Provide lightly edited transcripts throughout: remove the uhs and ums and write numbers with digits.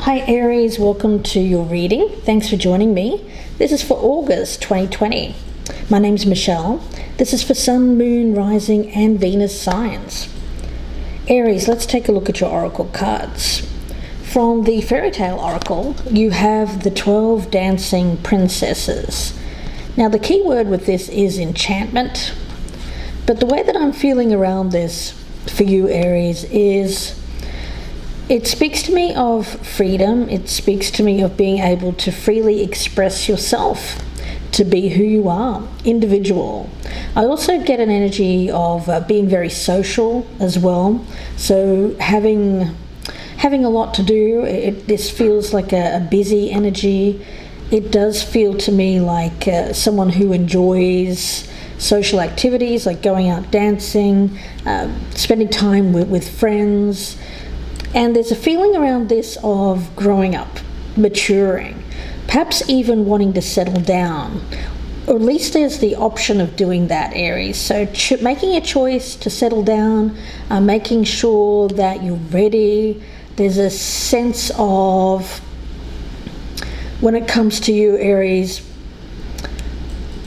Hi Aries, welcome to your reading. Thanks for joining me. This is for August 2020. My name's Michelle. This is for Sun, Moon, Rising and Venus signs. Aries, let's take a look at your oracle cards. From the Faerytale oracle, you have the 12 dancing princesses. Now the key word with this is enchantment, but the way that I'm feeling around this for you Aries is it speaks to me of freedom. It speaks to me of being able to freely express yourself, to be who you are, individual. I also get an energy of being very social as well. So having a lot to do, this feels like a busy energy. It does feel to me like someone who enjoys social activities, like going out dancing, spending time with friends. And there's a feeling around this of growing up, maturing, perhaps even wanting to settle down, or at least there's the option of doing that, Aries. So making a choice to settle down, making sure that you're ready. There's a sense of, when it comes to you, Aries,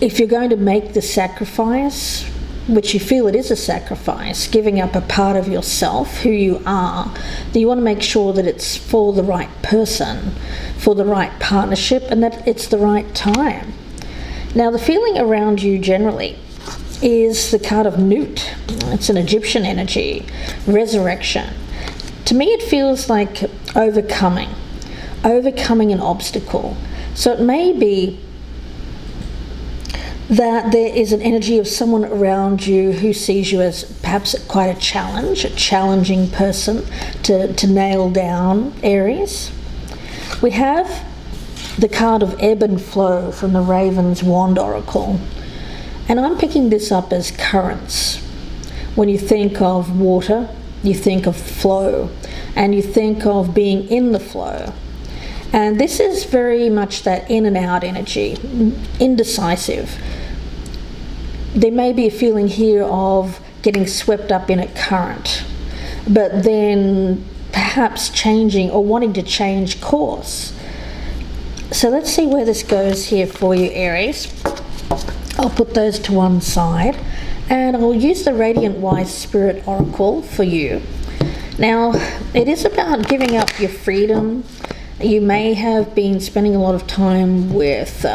if you're going to make the sacrifice, which you feel it is a sacrifice, giving up a part of yourself, who you are, then you want to make sure that it's for the right person, for the right partnership, and that it's the right time. Now the feeling around you generally is the card of Newt. It's an Egyptian energy, resurrection. To me it feels like overcoming an obstacle. So it may be that there is an energy of someone around you who sees you as perhaps quite a challenging person to nail down, Aries. We have the card of ebb and flow from the Raven's Wand Oracle. And I'm picking this up as currents. When you think of water, you think of flow, and you think of being in the flow. And this is very much that in and out energy, indecisive. There may be a feeling here of getting swept up in a current, but then perhaps changing or wanting to change course. So let's see where this goes here for you, Aries. I'll put those to one side and I'll use the Radiant Wise Spirit Oracle for you. Now, it is about giving up your freedom. You may have been spending a lot of time with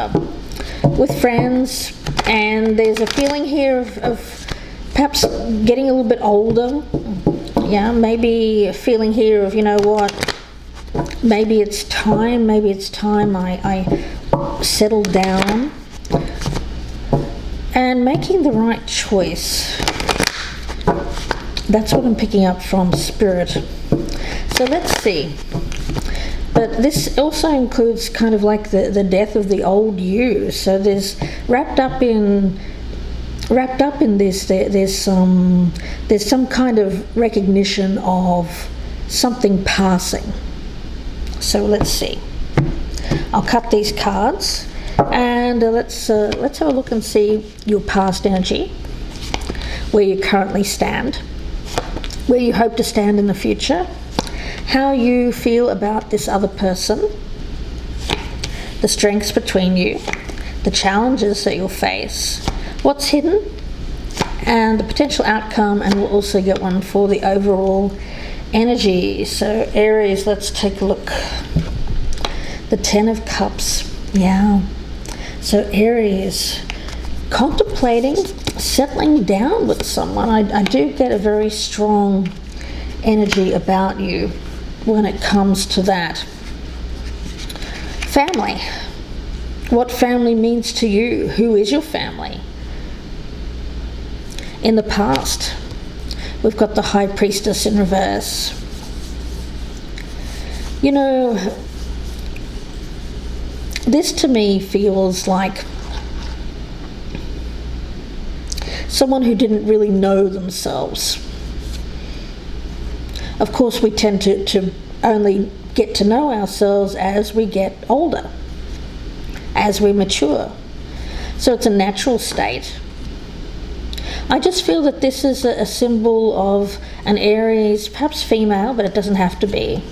friends, and there's a feeling here of perhaps getting a little bit older. Yeah, maybe a feeling here of, you know what, maybe it's time I settle down, and making the right choice. That's what I'm picking up from Spirit. So let's see. But this also includes kind of like the death of the old you. So there's wrapped up in this. There's some kind of recognition of something passing. So let's see. I'll cut these cards and let's have a look and see your past energy, where you currently stand, where you hope to stand in the future, how you feel about this other person, the strengths between you, the challenges that you'll face, what's hidden, and the potential outcome, and we'll also get one for the overall energy. So Aries, let's take a look. The 10 of Cups. Yeah. So Aries, contemplating settling down with someone. I do get a very strong energy about you when it comes to that. Family. What family means to you? Who is your family? In the past, we've got the High Priestess in reverse. You know, this to me feels like someone who didn't really know themselves. Of course, we tend to only get to know ourselves as we get older, as we mature. So it's a natural state. I just feel that this is a symbol of an Aries, perhaps female, but it doesn't have to be,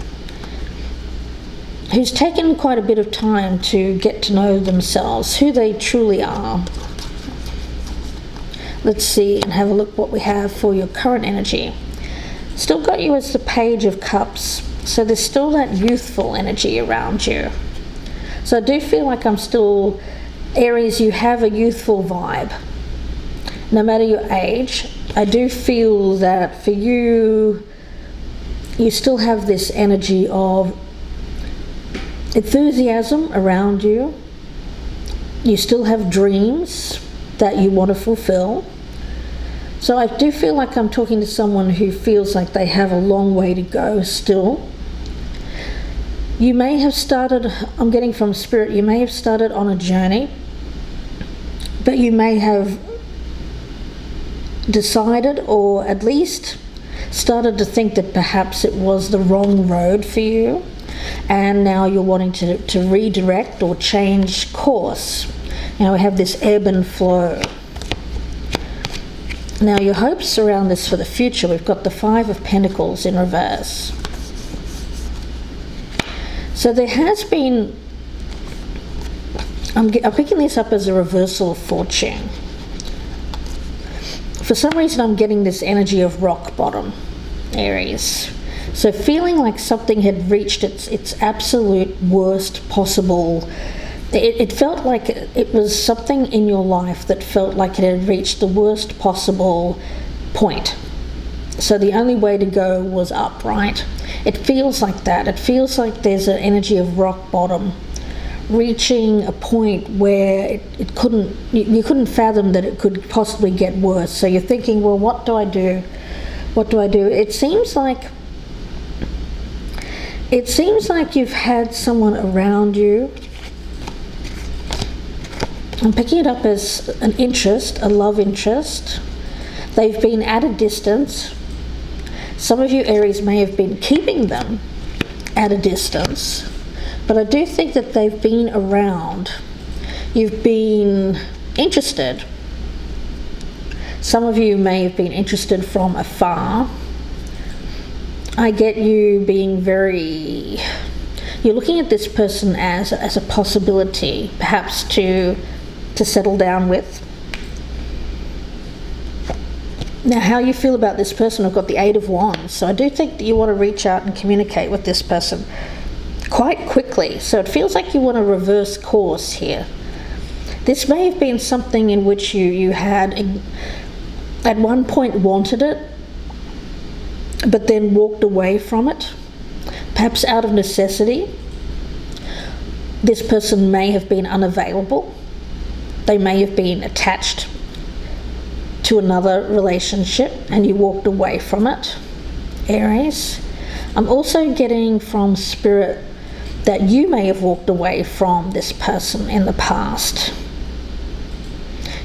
who's taken quite a bit of time to get to know themselves, who they truly are. Let's see and have a look what we have for your current energy. Still got you as the Page of Cups, so there's still that youthful energy around you. So I do feel like I'm still, Aries, you have a youthful vibe. No matter your age, I do feel that for you, you still have this energy of enthusiasm around you. You still have dreams that you want to fulfill. So I do feel like I'm talking to someone who feels like they have a long way to go still. You may have started, I'm getting from Spirit, you may have started on a journey, but you may have decided, or at least started to think that perhaps it was the wrong road for you, and now you're wanting to redirect or change course. You know, we have this ebb and flow. Now your hopes around this for the future, we've got the Five of Pentacles in reverse. So there has been, I'm picking this up as a reversal of fortune. For some reason I'm getting this energy of rock bottom, Aries. So feeling like something had reached its absolute worst possible. It felt like it was something in your life that felt like it had reached the worst possible point. So the only way to go was up, right? It feels like that. It feels like there's an energy of rock bottom, reaching a point where it couldn't, you couldn't fathom that it could possibly get worse. So you're thinking, well, what do I do? What do I do? It seems like you've had someone around you. I'm picking it up as an interest, a love interest. They've been at a distance. Some of you Aries may have been keeping them at a distance, but I do think that they've been around. You've been interested. Some of you may have been interested from afar. I get you being very, you're looking at this person as a possibility, perhaps to settle down with. Now, how you feel about this person, I've got the Eight of Wands. So I do think that you want to reach out and communicate with this person quite quickly. So it feels like you want to reverse course here. This may have been something in which you had at one point wanted it, but then walked away from it, perhaps out of necessity. This person may have been unavailable. They may have been attached to another relationship and you walked away from it, Aries. I'm also getting from Spirit that you may have walked away from this person in the past.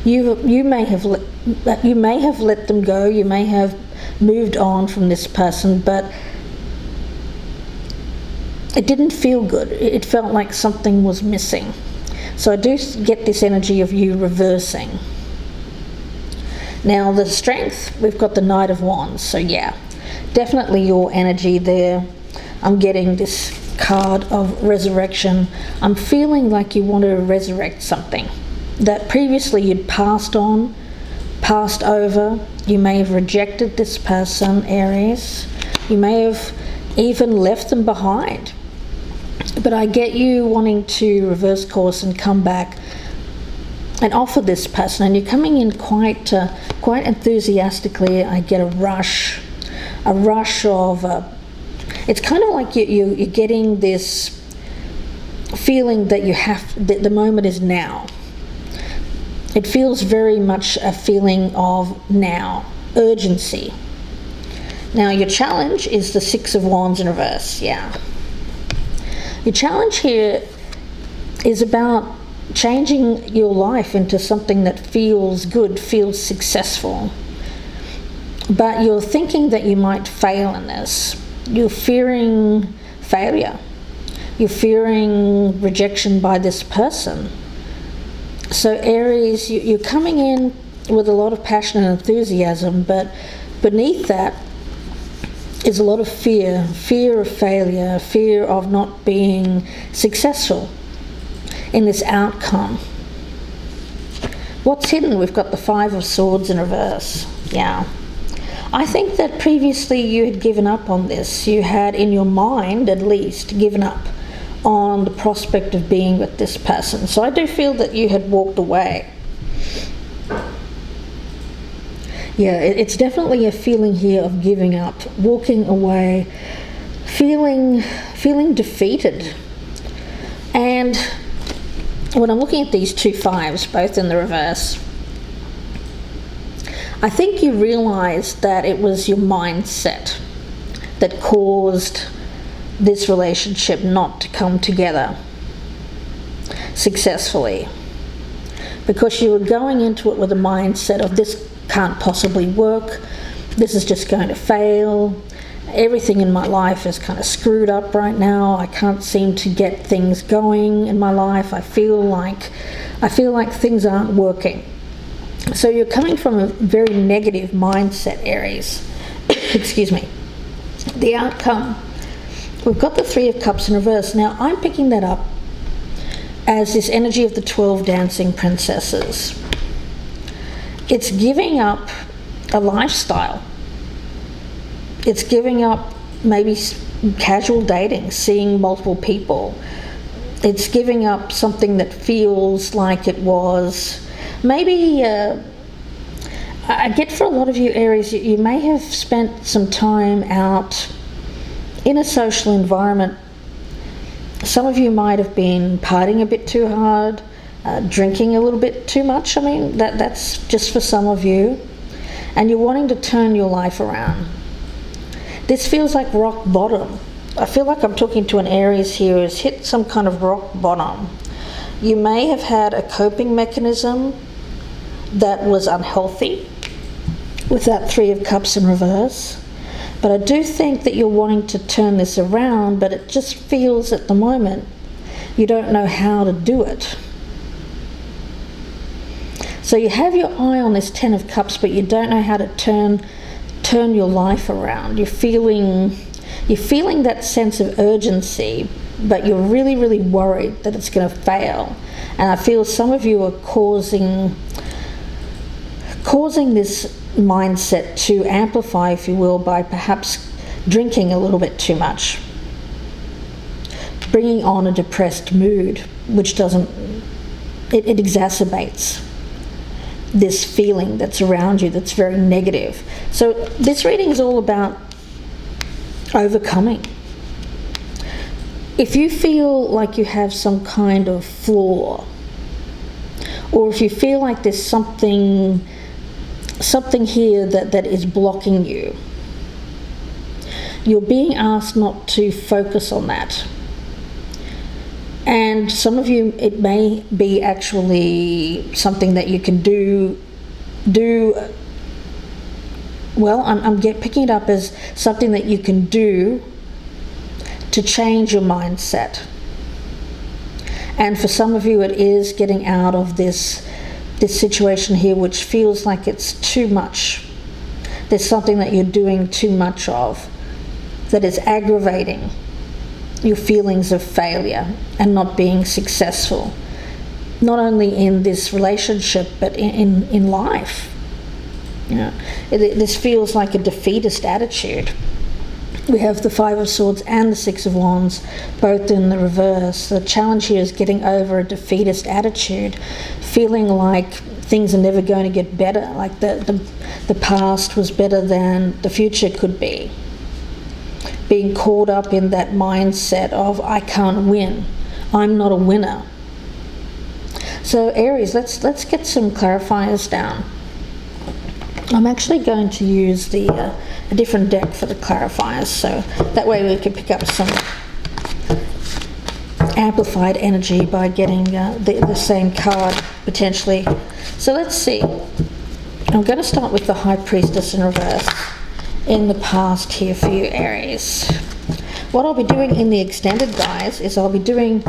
You may have let them go. You may have moved on from this person, but it didn't feel good. It felt like something was missing. So I do get this energy of you reversing. Now the Strength, we've got the Knight of Wands. So yeah, definitely your energy there. I'm getting this card of resurrection. I'm feeling like you want to resurrect something that previously you'd passed on, passed over. You may have rejected this person, Aries. You may have even left them behind. But I get you wanting to reverse course and come back and offer this person, and you're coming in quite enthusiastically. I get a rush of. It's kind of like you're getting this feeling that that the moment is now. It feels very much a feeling of now, urgency. Now your challenge is the Six of Wands in reverse. Yeah. Your challenge here is about changing your life into something that feels good, feels successful. But you're thinking that you might fail in this. You're fearing failure. You're fearing rejection by this person. So Aries, you're coming in with a lot of passion and enthusiasm, but beneath that, is a lot of fear of failure, fear of not being successful in this outcome. What's hidden? We've got the Five of Swords in reverse. Yeah. I think that previously you had given up on this. You had, in your mind at least, given up on the prospect of being with this person. So I do feel that you had walked away. Yeah, it's definitely a feeling here of giving up, walking away, feeling defeated. And when I'm looking at these two fives, both in the reverse, I think you realised that it was your mindset that caused this relationship not to come together successfully, because you were going into it with a mindset of this can't possibly work, this is just going to fail, everything in my life is kind of screwed up right now, I can't seem to get things going in my life, I feel like things aren't working. So you're coming from a very negative mindset, Aries. Excuse me. The outcome, we've got the Three of Cups in reverse. Now I'm picking that up as this energy of the 12 dancing princesses. It's giving up a lifestyle. It's giving up maybe casual dating, seeing multiple people. It's giving up something that feels like it was maybe, I get for a lot of you Aries, you may have spent some time out in a social environment. Some of you might have been partying a bit too hard, drinking a little bit too much. I mean, that's just for some of you. And you're wanting to turn your life around. This feels like rock bottom. I feel like I'm talking to an Aries here who's hit some kind of rock bottom. You may have had a coping mechanism that was unhealthy with that Three of Cups in reverse. But I do think that you're wanting to turn this around, but it just feels at the moment you don't know how to do it. So you have your eye on this Ten of Cups, but you don't know how to turn your life around. You're feeling that sense of urgency, but you're really, really worried that it's going to fail. And I feel some of you are causing this mindset to amplify, if you will, by perhaps drinking a little bit too much, bringing on a depressed mood, which it exacerbates this feeling that's around you that's very negative. So this reading is all about overcoming. If you feel like you have some kind of flaw, or if you feel like there's something here that is blocking you, you're being asked not to focus on that. And some of you, it may be actually something that you can do well, I'm picking it up as something that you can do to change your mindset. And for some of you, it is getting out of this situation here, which feels like it's too much. There's something that you're doing too much of that is aggravating your feelings of failure and not being successful, not only in this relationship but in life. You know, this feels like a defeatist attitude. We have the Five of Swords and the Six of Wands both in the reverse. The challenge here is getting over a defeatist attitude, feeling like things are never going to get better, like the past was better than the future could be. Being caught up in that mindset of I can't win, I'm not a winner. So Aries, let's get some clarifiers down. I'm actually going to use a different deck for the clarifiers, so that way we can pick up some amplified energy by getting the same card potentially. So let's see. I'm going to start with the High Priestess in reverse in the past here for you, Aries. What I'll be doing in the extended, guys, is I'll be doing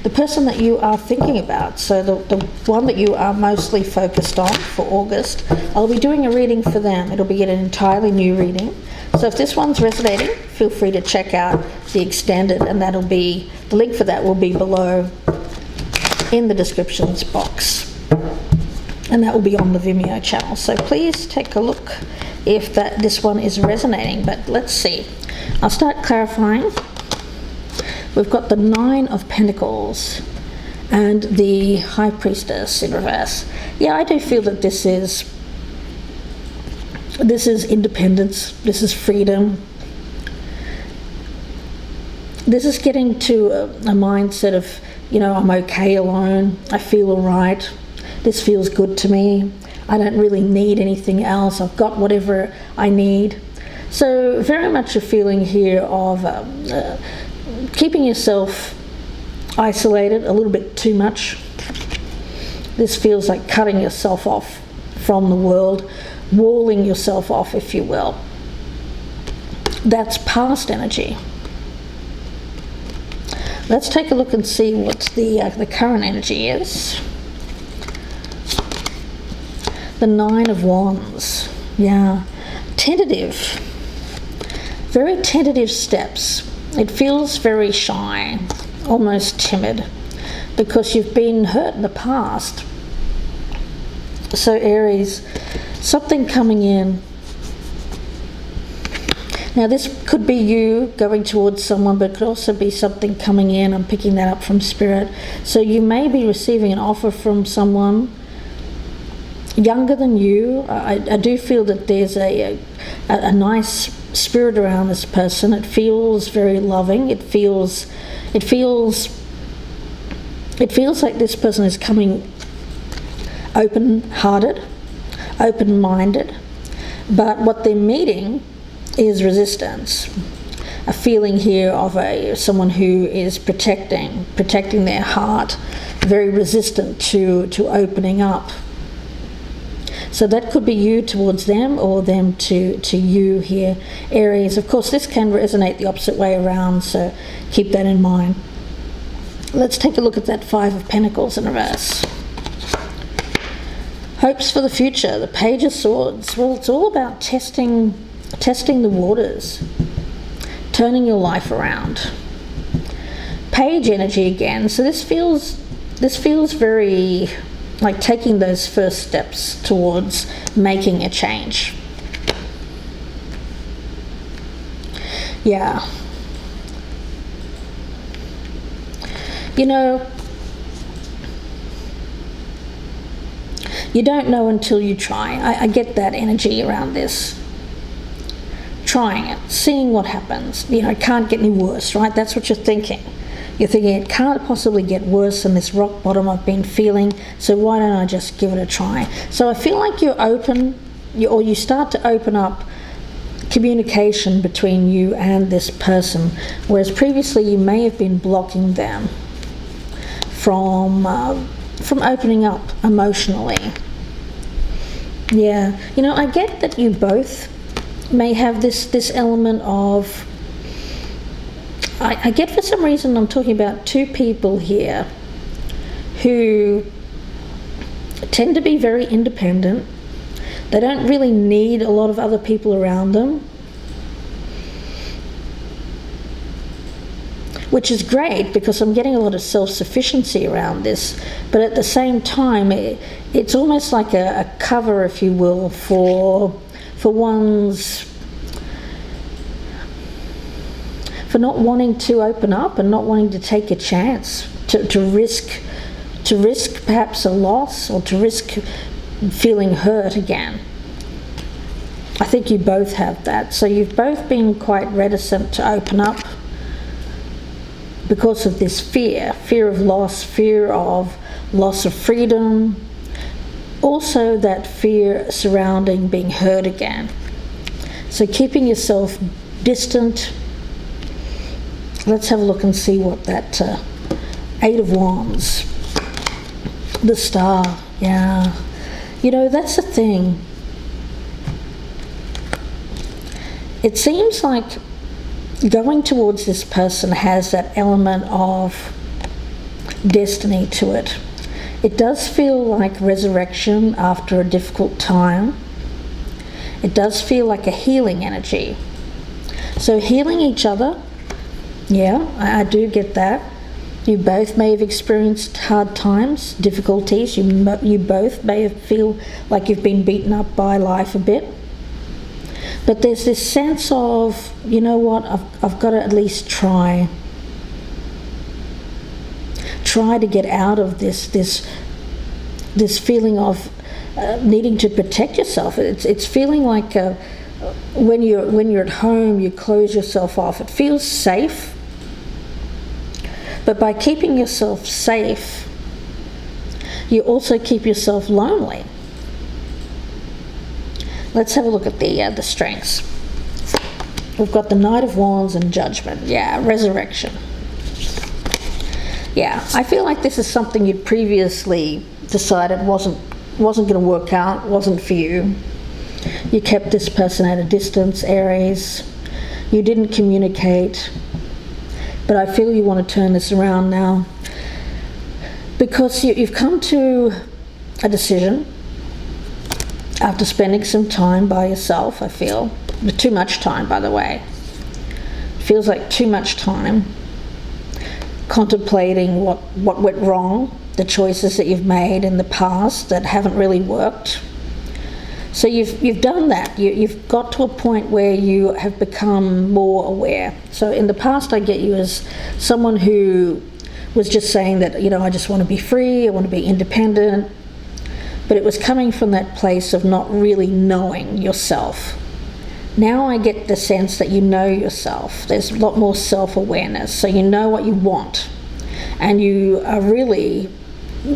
the person that you are thinking about, so the one that you are mostly focused on for August. I'll be doing a reading for them. It'll be an entirely new reading. So if this one's resonating, feel free to check out the extended, and that'll be, the link for that will be below in the descriptions box. And that will be on the Vimeo channel. So please take a look if this one is resonating. But let's see. I'll start clarifying. We've got the Nine of Pentacles and the High Priestess in reverse. Yeah, I do feel that this is independence. This is freedom. This is getting to a mindset of, I'm okay alone. I feel all right. This feels good to me. I don't really need anything else. I've got whatever I need. So very much a feeling here of keeping yourself isolated a little bit too much. This feels like cutting yourself off from the world, walling yourself off, if you will. That's past energy. Let's take a look and see what the current energy is. The Nine of Wands. Yeah. Tentative. Very tentative steps. It feels very shy, almost timid, because you've been hurt in the past. So Aries, something coming in. Now this could be you going towards someone, but it could also be something coming in. I'm picking that up from Spirit. So you may be receiving an offer from someone younger than you. I do feel that there's a nice spirit around this person. It feels very loving. It feels like this person is coming open-hearted, open-minded, but what they're meeting is resistance. A feeling here of someone who is protecting their heart, very resistant to opening up. So that could be you towards them, or them to you here, Aries. Of course, this can resonate the opposite way around, so keep that in mind. Let's take a look at that Five of Pentacles in reverse. Hopes for the future, the Page of Swords. Well, it's all about testing the waters, turning your life around. Page energy again. So this feels very like taking those first steps towards making a change. Yeah. You don't know until you try. I get that energy around this. Trying it, seeing what happens. It can't get any worse, right? That's what you're thinking. You're thinking it can't possibly get worse than this rock bottom I've been feeling, so why don't I just give it a try? So I feel like you're open, or you start to open up communication between you and this person, whereas previously you may have been blocking them from opening up emotionally. Yeah, I get that you both may have this element of, I get for some reason I'm talking about two people here who tend to be very independent. They don't really need a lot of other people around them, which is great because I'm getting a lot of self-sufficiency around this, but at the same time it's almost like a cover, if you will, for not wanting to open up and not wanting to take a chance, to risk perhaps a loss, or to risk feeling hurt again. I think you both have that. So you've both been quite reticent to open up because of this fear of loss, fear of loss of freedom, also that fear surrounding being hurt again. So keeping yourself distant. Let's have a look and see what that Eight of Wands, the Star. Yeah, that's the thing. It seems like going towards this person has that element of destiny to it. It does feel like resurrection after a difficult time. It does feel like a healing energy. So healing each other, yeah, I do get that. You both may have experienced hard times, difficulties. You both may feel like you've been beaten up by life a bit. But there's this sense of, you know what, I've got to at least try to get out of this feeling of needing to protect yourself. It's feeling like when you're at home, you close yourself off. It feels safe, but by keeping yourself safe, you also keep yourself lonely. Let's have a look at the strengths. We've got the Knight of Wands and Judgment. Yeah, resurrection. Yeah, I feel like this is something you'd previously decided wasn't going to work out, wasn't for you. You kept this person at a distance, Aries. You didn't communicate. But I feel you want to turn this around now, because you've come to a decision after spending some time by yourself, I feel. Too much time, by the way. Feels like too much time contemplating what went wrong, the choices that you've made in the past that haven't really worked. So you've done that. You've got to a point where you have become more aware. So in the past, I get you as someone who was just saying that, you know, I just want to be free, I want to be independent. But it was coming from that place of not really knowing yourself. Now I get the sense that you know yourself. There's a lot more self-awareness. So you know what you want. And you are really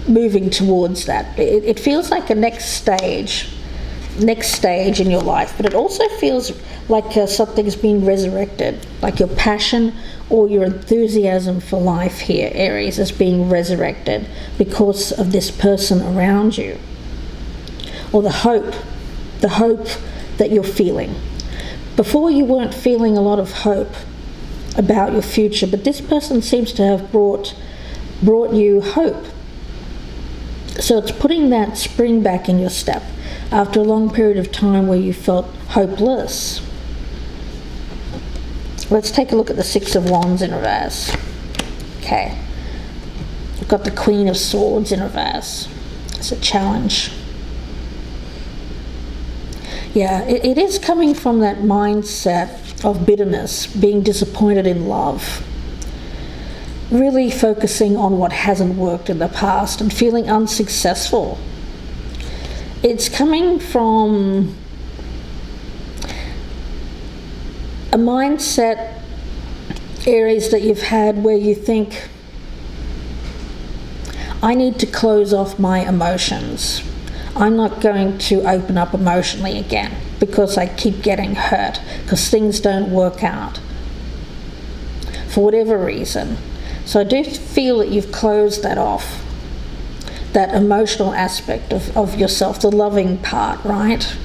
moving towards that. It feels like a next stage in your life. But it also feels like something's been resurrected. Like your passion or your enthusiasm for life here, Aries, is being resurrected because of this person around you. Or the hope that you're feeling. Before you weren't feeling a lot of hope about your future, but this person seems to have brought you hope. So it's putting that spring back in your step after a long period of time where you felt hopeless. Let's take a look at the Six of Wands in reverse. Okay. We've got the Queen of Swords in reverse. It's a challenge. Yeah, it is coming from that mindset of bitterness, being disappointed in love, really focusing on what hasn't worked in the past and feeling unsuccessful. It's coming from a mindset, Aries, that you've had where you think, I need to close off my emotions. I'm not going to open up emotionally again because I keep getting hurt, because things don't work out for whatever reason. So I do feel that you've closed that off, that emotional aspect of yourself, the loving part, right?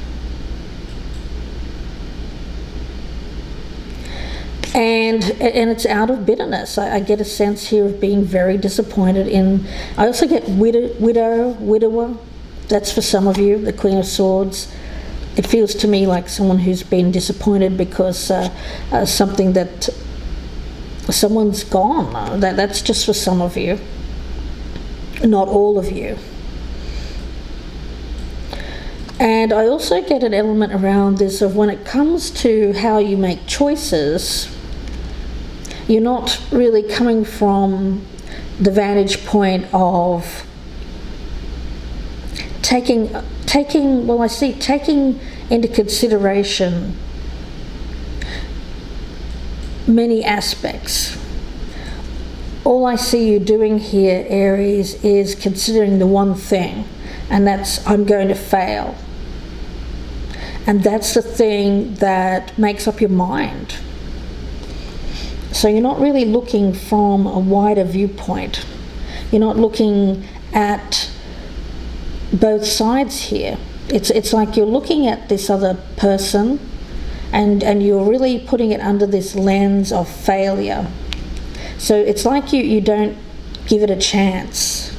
And it's out of bitterness. I get a sense here of being very disappointed in. I also get widower. That's for some of you, the Queen of Swords. It feels to me like someone who's been disappointed because someone's gone. That's just for some of you, not all of you. And I also get an element around this of when it comes to how you make choices, you're not really coming from the vantage point of taking into consideration many aspects. All I see you doing here, Aries, is considering the one thing, and that's I'm going to fail. And that's the thing that makes up your mind. So you're not really looking from a wider viewpoint. You're not looking at both sides here. It's like you're looking at this other person and you're really putting it under this lens of failure. So it's like you don't give it a chance.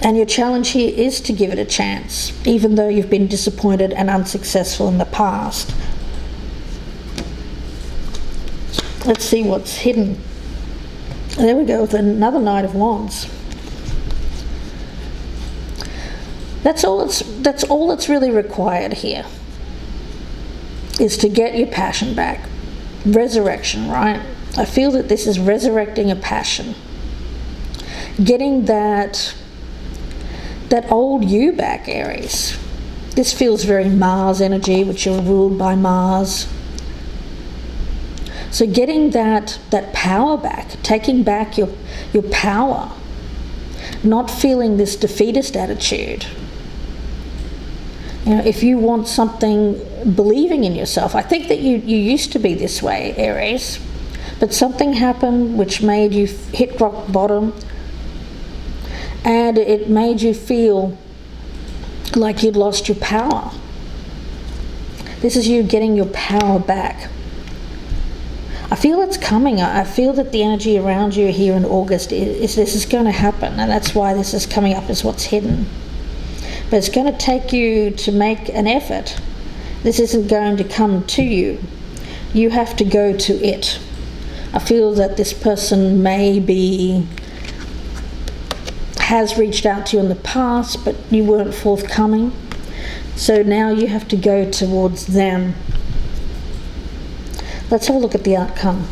And your challenge here is to give it a chance, even though you've been disappointed and unsuccessful in the past. Let's see what's hidden. There we go with another Knight of Wands. That's all that's really required here, is to get your passion back. Resurrection, right? I feel that this is resurrecting a passion. Getting that old you back, Aries. This feels very Mars energy, which you're ruled by Mars. So getting that power back, taking back your power, not feeling this defeatist attitude. You know, if you want something, believing in yourself. I think that you used to be this way, Aries, but something happened which made you hit rock bottom, and it made you feel like you'd lost your power. This is you getting your power back. I feel it's coming. I feel that the energy around you here in August is this is going to happen, and that's why this is coming up as what's hidden. But it's going to take you to make an effort. This isn't going to come to you. You have to go to it. I feel that this person has reached out to you in the past, but you weren't forthcoming. So now you have to go towards them. Let's have a look at the outcome.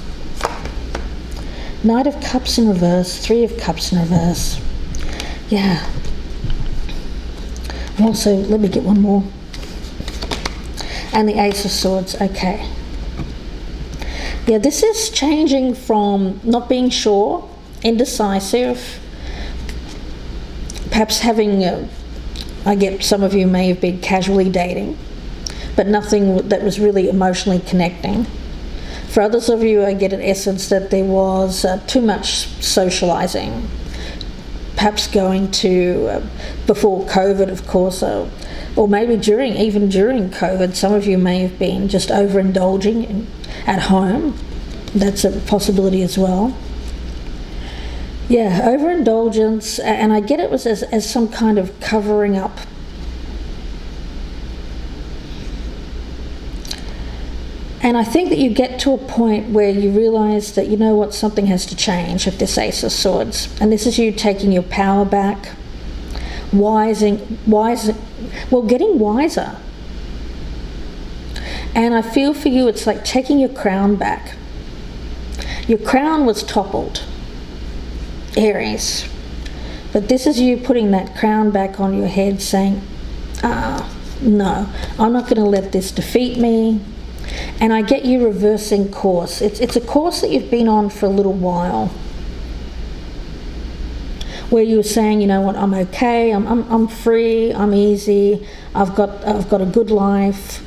Knight of Cups in reverse, Three of Cups in reverse. Yeah. Also, let me get one more. And the Ace of Swords, okay. Yeah, this is changing from not being sure, indecisive, perhaps having, I get some of you may have been casually dating, but nothing that was really emotionally connecting. For others of you, I get an essence that there was too much socializing. Perhaps going to, before COVID, of course, or maybe even during COVID, some of you may have been just overindulging at home. That's a possibility as well. Yeah, overindulgence, and I get it was as some kind of covering up. And I think that you get to a point where you realize that, you know what, something has to change with this Ace of Swords. And this is you taking your power back, getting wiser. And I feel for you, it's like taking your crown back. Your crown was toppled, Aries. But this is you putting that crown back on your head, saying, no, I'm not going to let this defeat me. And I get you reversing course. It's a course that you've been on for a little while, where you were saying, you know what, I'm okay, I'm free, I'm easy, I've got a good life,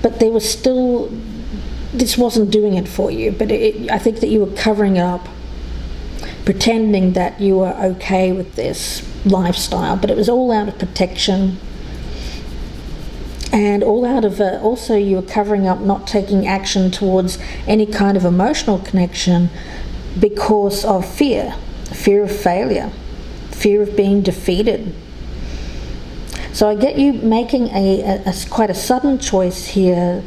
but there was still, this wasn't doing it for you. But I think that you were covering up, pretending that you were okay with this lifestyle, but it was all out of protection. And all out of also you were covering up, not taking action towards any kind of emotional connection because of fear of failure, fear of being defeated. So I get you making a quite a sudden choice here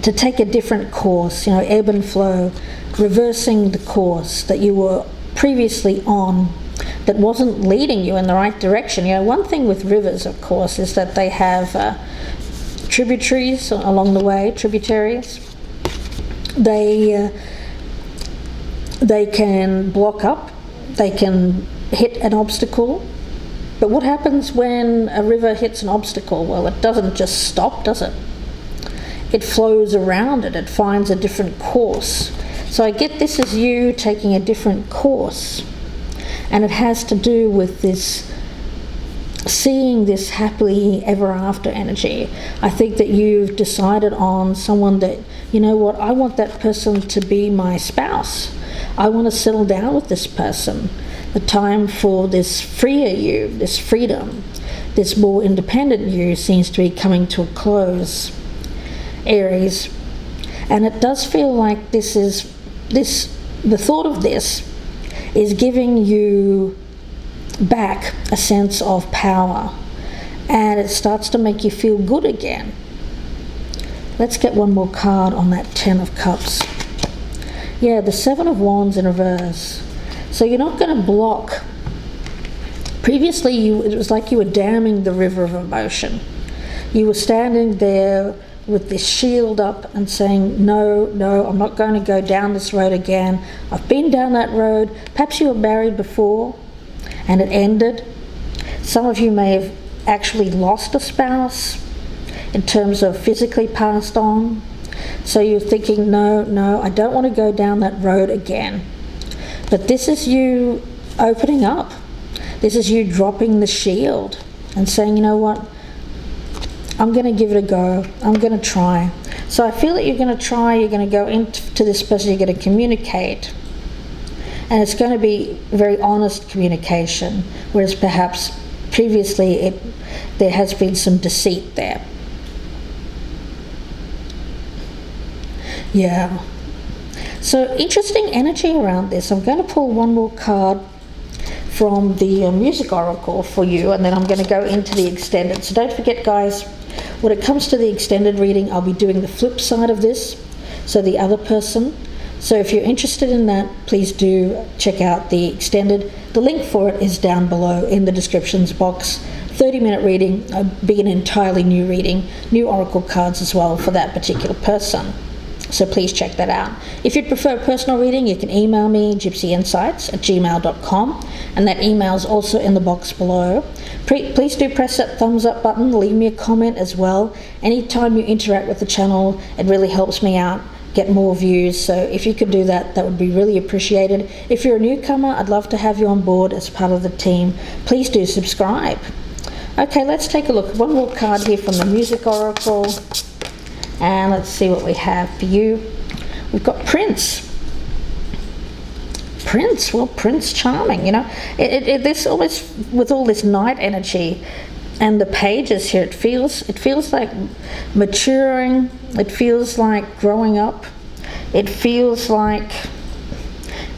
to take a different course, you know, ebb and flow, reversing the course that you were previously on that wasn't leading you in the right direction. You know, one thing with rivers, of course, is that they have tributaries along the way, tributaries. They can block up, they can hit an obstacle. But what happens when a river hits an obstacle? Well, it doesn't just stop, does it? It flows around it, it finds a different course. So I get this as you taking a different course. And it has to do with this, seeing this happily ever after energy. I think that you've decided on someone that, you know what, I want that person to be my spouse. I want to settle down with this person. The time for this freer you, this freedom, this more independent you seems to be coming to a close, Aries. And it does feel like the thought of this is giving you back a sense of power, and it starts to make you feel good again. Let's get one more card on that Ten of Cups. Yeah, the Seven of Wands in reverse. So you're not going to block. Previously, it was like you were damming the river of emotion. You were standing there with this shield up and saying, no, I'm not going to go down this road again. I've been down that road. Perhaps you were married before and it ended. Some of you may have actually lost a spouse in terms of physically passed on. So you're thinking, no, I don't want to go down that road again. But this is you opening up. This is you dropping the shield and saying, you know what? I'm going to give it a go. I'm going to try. So I feel that you're going to try. You're going to go into this person. You're going to communicate. And it's going to be very honest communication. Whereas perhaps previously there has been some deceit there. Yeah. So interesting energy around this. I'm going to pull one more card from the music oracle for you, and then I'm going to go into the extended. So don't forget, guys, when it comes to the extended reading, I'll be doing the flip side of this, so the other person. So if you're interested in that, please do check out the extended. The link for it is down below in the descriptions box. 30-minute reading, be an entirely new reading, new oracle cards as well for that particular person. So please check that out. If you'd prefer a personal reading, you can email me, gypsyinsights@gmail.com, and that email is also in the box below. Please do press that thumbs up button, leave me a comment as well. Anytime you interact with the channel, it really helps me out, get more views. So if you could do that, that would be really appreciated. If you're a newcomer, I'd love to have you on board as part of the team. Please do subscribe. Okay, let's take a look. One more card here from the music oracle. And let's see what we have for you. We've got Prince. Well, Prince Charming, you know. This almost, with all this night energy and the pages here, it feels like maturing. It feels like growing up. It feels like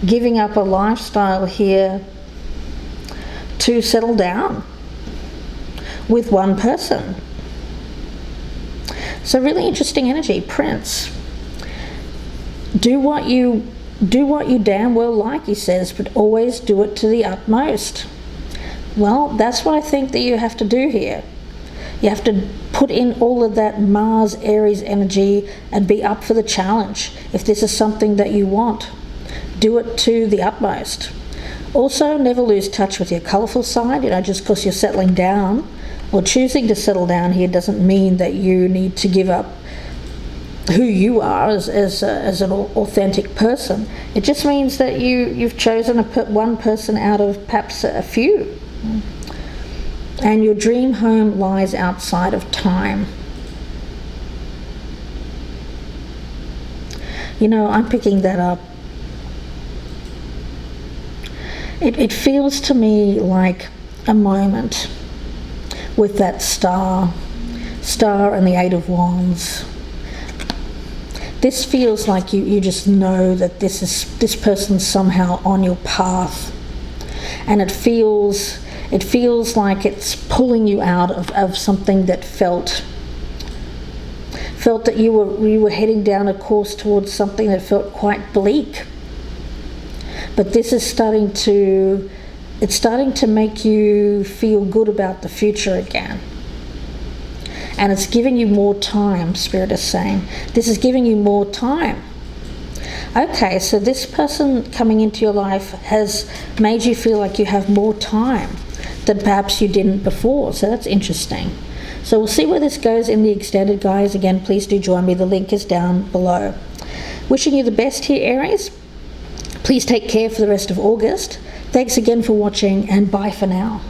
giving up a lifestyle here to settle down with one person. So really interesting energy. Prince. Do what you damn well like, he says, but always do it to the utmost. Well, that's what I think that you have to do here. You have to put in all of that Mars, Aries energy and be up for the challenge. If this is something that you want, do it to the utmost. Also, never lose touch with your colourful side. You know, just because you're settling down or choosing to settle down here doesn't mean that you need to give up who you are as an authentic person. It just means that you've chosen to put one person out of perhaps a few. And your dream home lies outside of time. You know, I'm picking that up. It feels to me like a moment with that star and the Eight of Wands. This feels like you just know that this person's somehow on your path, and it feels like it's pulling you out of something that felt that you were heading down a course towards something that felt quite bleak. But this is starting to make you feel good about the future again. And it's giving you more time, Spirit is saying. This is giving you more time. Okay, so this person coming into your life has made you feel like you have more time than perhaps you didn't before. So that's interesting. So we'll see where this goes in the extended, guys. Again, please do join me. The link is down below. Wishing you the best here, Aries. Please take care for the rest of August. Thanks again for watching, and bye for now.